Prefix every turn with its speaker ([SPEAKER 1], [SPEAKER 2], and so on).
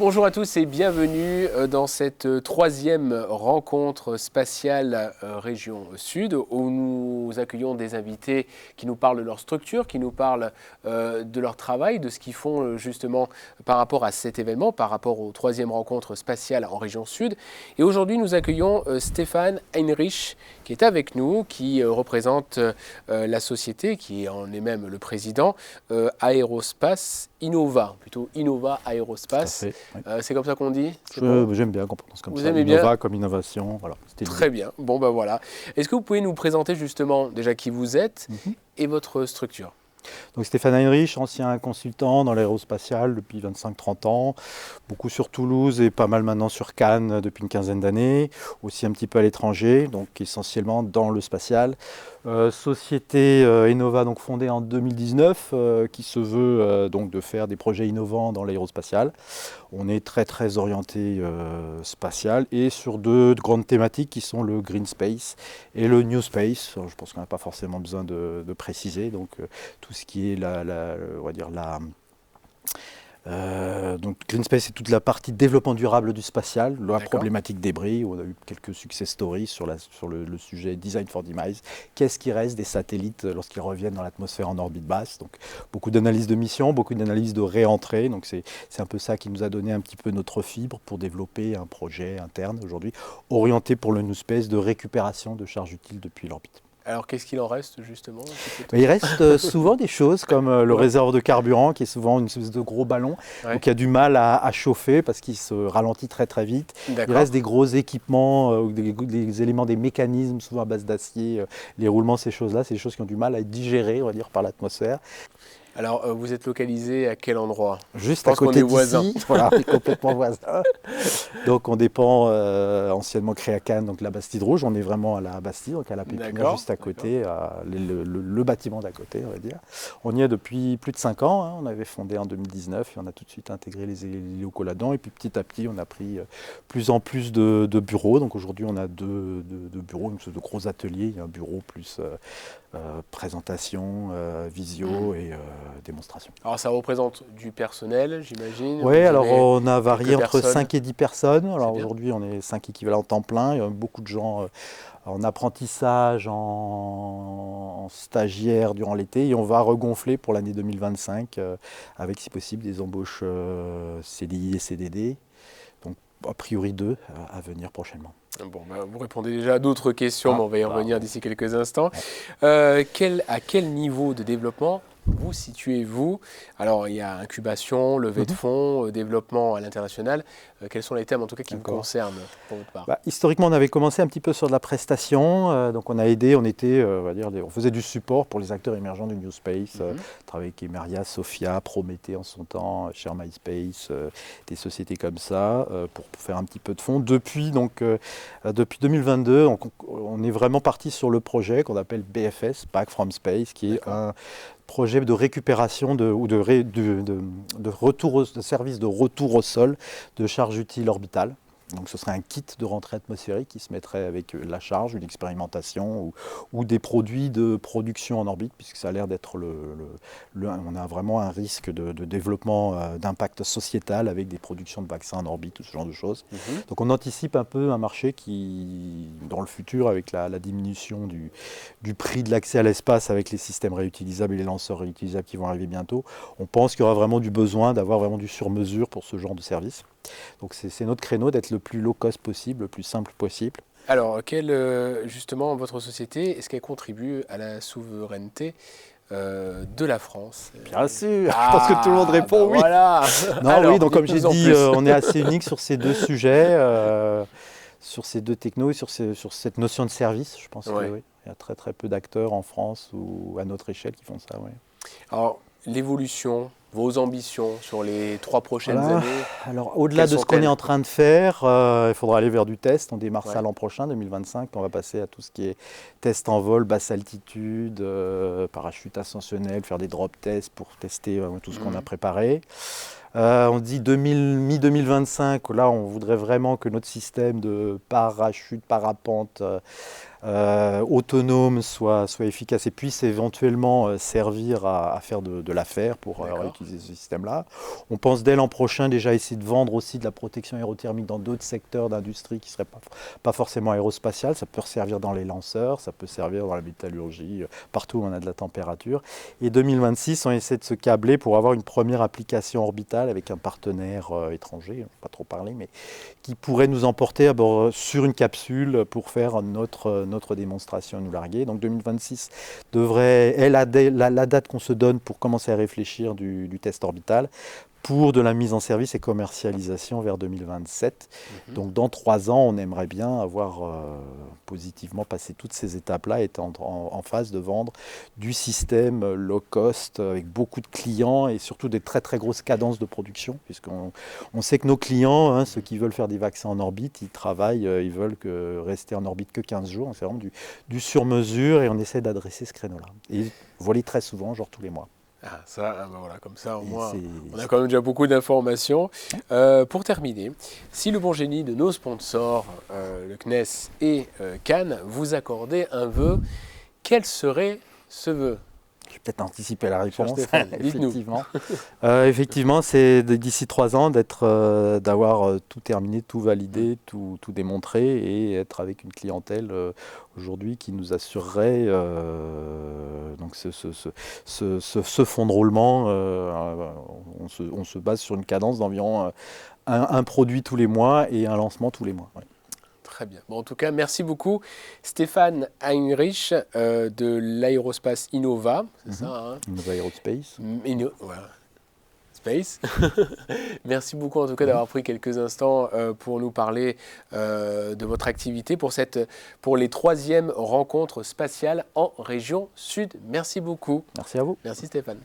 [SPEAKER 1] Bonjour à tous et bienvenue dans cette troisième rencontre spatiale région Sud où nous accueillons des invités qui nous parlent de leur structure, qui nous parlent de leur travail, de ce qu'ils font justement par rapport à cet événement, par rapport aux troisième rencontre spatiale en région Sud. Et aujourd'hui nous accueillons Stéphane Heinrich qui est avec nous, qui représente la société, qui en est même le président, Aérospace Innova, plutôt Innova Aérospace.
[SPEAKER 2] Oui.
[SPEAKER 1] C'est comme ça qu'on dit?
[SPEAKER 2] J'aime bien qu'on prononce comme
[SPEAKER 1] vous
[SPEAKER 2] ça.
[SPEAKER 1] Aimez
[SPEAKER 2] Innova
[SPEAKER 1] bien
[SPEAKER 2] comme innovation. Voilà,
[SPEAKER 1] très bien. Bon, ben voilà. Est-ce que vous pouvez nous présenter justement déjà qui vous êtes et votre structure?
[SPEAKER 2] Donc Stéphane Heinrich, ancien consultant dans l'aérospatial depuis 25-30 ans, beaucoup sur Toulouse et pas mal maintenant sur Cannes depuis une quinzaine d'années, aussi un petit peu à l'étranger, donc essentiellement dans le spatial. Société Innova donc fondée en 2019 qui se veut donc de faire des projets innovants dans l'aérospatial. On est très orienté spatial et sur deux grandes thématiques qui sont le Green Space et le New Space. Je pense qu'on n'a pas forcément besoin de préciser. Donc tout ce qui est donc Green Space, c'est toute la partie développement durable du spatial, la problématique débris. On a eu quelques success stories sur le sujet Design for Demise. Qu'est-ce qui reste des satellites lorsqu'ils reviennent dans l'atmosphère en orbite basse? Donc beaucoup d'analyses de mission, beaucoup d'analyses de réentrée. Donc c'est un peu ça qui nous a donné un petit peu notre fibre pour développer un projet interne aujourd'hui, orienté pour le New Space de récupération de charges utiles depuis l'orbite.
[SPEAKER 1] Alors, qu'est-ce qu'il en reste, justement?
[SPEAKER 2] Il reste souvent des choses comme le réservoir de carburant, qui est souvent une espèce de gros ballon, donc il y a du mal à chauffer parce qu'il se ralentit très vite. Il reste des gros équipements, des éléments, des mécanismes, souvent à base d'acier, les roulements, ces choses-là, c'est des choses qui ont du mal à être digérées, on va dire, par l'atmosphère.
[SPEAKER 1] Alors, vous êtes localisé à quel endroit?
[SPEAKER 2] Juste à côté d'ici, voilà, complètement voisin. Donc on dépend anciennement créé à Cannes, donc la Bastide Rouge, on est vraiment à la Bastide, donc à la Pépinière, juste à côté, le bâtiment d'à côté, on va dire. On y est depuis plus de 5 ans, hein. On avait fondé en 2019 et on a tout de suite intégré les locaux là-dedans. Et puis petit à petit, on a pris plus en plus de bureaux. Donc aujourd'hui, on a deux bureaux, de gros ateliers, il y a un bureau plus présentation, visio et démonstration.
[SPEAKER 1] Alors ça représente du personnel, j'imagine?
[SPEAKER 2] Oui, alors on a varié entre 5 et 10 personnes. Alors aujourd'hui, on est 5 équivalents temps plein. Il y a beaucoup de gens en apprentissage, en stagiaire durant l'été. Et on va regonfler pour l'année 2025 avec, si possible, des embauches CDI et CDD. Donc a priori 2 à venir prochainement.
[SPEAKER 1] Bon, vous répondez déjà à d'autres questions, mais on va y revenir d'ici quelques instants.
[SPEAKER 2] Ouais.
[SPEAKER 1] À quel niveau de développement vous situez-vous? Alors, il y a incubation, levée de fonds, développement à l'international. Quels sont les thèmes, en tout cas, qui vous concernent pour votre part?
[SPEAKER 2] Historiquement, on avait commencé un petit peu sur de la prestation. Donc, on a aidé, on faisait du support pour les acteurs émergents du New Space. Travaillé avec Emeria, Sophia, Prométhée en son temps, Share My Space, des sociétés comme ça, pour faire un petit peu de fonds. Depuis 2022, on est vraiment parti sur le projet qu'on appelle BFS, Back from Space, qui est un projet de récupération de service de retour au sol de charge utile orbitale. Donc ce serait un kit de rentrée atmosphérique qui se mettrait avec la charge, une expérimentation ou des produits de production en orbite, puisque ça a l'air d'être on a vraiment un risque de développement d'impact sociétal avec des productions de vaccins en orbite ou ce genre de choses. Donc on anticipe un peu un marché qui, dans le futur, avec la diminution du prix de l'accès à l'espace avec les systèmes réutilisables et les lanceurs réutilisables qui vont arriver bientôt, on pense qu'il y aura vraiment du besoin d'avoir vraiment du sur-mesure pour ce genre de service. Donc c'est notre créneau d'être le plus low cost possible, le plus simple possible.
[SPEAKER 1] Alors, justement, votre société, est-ce qu'elle contribue à la souveraineté de la France?
[SPEAKER 2] Bien sûr, je pense que tout le monde répond oui.
[SPEAKER 1] Voilà.
[SPEAKER 2] Alors, oui, donc comme j'ai dit, on est assez unique sur ces deux sujets, sur ces deux technos et sur cette notion de service. Je pense qu'il y a très peu d'acteurs en France ou à notre échelle qui font ça. Oui.
[SPEAKER 1] Alors, l'évolution, vos ambitions sur les 3 prochaines années?
[SPEAKER 2] Alors, au-delà de ce qu'on est en train de faire, il faudra aller vers du test. On démarre ça l'an prochain, 2025. On va passer à tout ce qui est test en vol, basse altitude, parachute ascensionnel, faire des drop tests pour tester tout ce qu'on a préparé. On dit mi-2025, là on voudrait vraiment que notre système de parachute, parapente autonome, soit efficace et puisse éventuellement servir à faire de l'affaire pour utiliser ce système-là. On pense dès l'an prochain déjà essayer de vendre aussi de la protection aérothermique dans d'autres secteurs d'industrie qui ne seraient pas forcément aérospatiales. Ça peut servir dans les lanceurs, ça peut servir dans la métallurgie, partout où on a de la température. Et 2026, on essaie de se câbler pour avoir une première application orbitale avec un partenaire étranger, on ne va pas trop parler, mais qui pourrait nous emporter à bord, sur une capsule pour faire notre démonstration et nous larguer. Donc 2026 est la date qu'on se donne pour commencer à réfléchir du test orbital, pour de la mise en service et commercialisation vers 2027. Donc dans 3 ans, on aimerait bien avoir positivement passé toutes ces étapes-là et être en phase de vendre du système low cost avec beaucoup de clients et surtout des très très grosses cadences de production, puisqu'on sait que nos clients, ceux qui veulent faire des vaccins en orbite, ils travaillent, ils veulent rester en orbite que 15 jours. C'est vraiment du sur-mesure et on essaie d'adresser ce créneau-là. Et voler très souvent, genre tous les mois.
[SPEAKER 1] Ah, ça, ben voilà, comme ça, au moins, on a quand même déjà beaucoup d'informations. Pour terminer, si le bon génie de nos sponsors, le CNES et Cannes, vous accordait un vœu, quel serait ce vœu?
[SPEAKER 2] Je vais peut-être anticiper la réponse.
[SPEAKER 1] Effectivement.
[SPEAKER 2] Effectivement, c'est d'ici 3 ans d'avoir tout terminé, tout validé, tout démontré et être avec une clientèle aujourd'hui qui nous assurerait donc ce fonds de roulement. On se base sur une cadence d'environ un produit tous les mois et un lancement tous les mois. Ouais.
[SPEAKER 1] Très bien. Bon, en tout cas, merci beaucoup Stéphane Heinrich de l'aérospace Innova. C'est ça, hein?
[SPEAKER 2] Innova Aerospace.
[SPEAKER 1] Voilà. Space. Merci beaucoup en tout cas d'avoir pris quelques instants pour nous parler de votre activité pour les 3e rencontres spatiales en région sud. Merci beaucoup.
[SPEAKER 2] Merci à vous.
[SPEAKER 1] Merci Stéphane.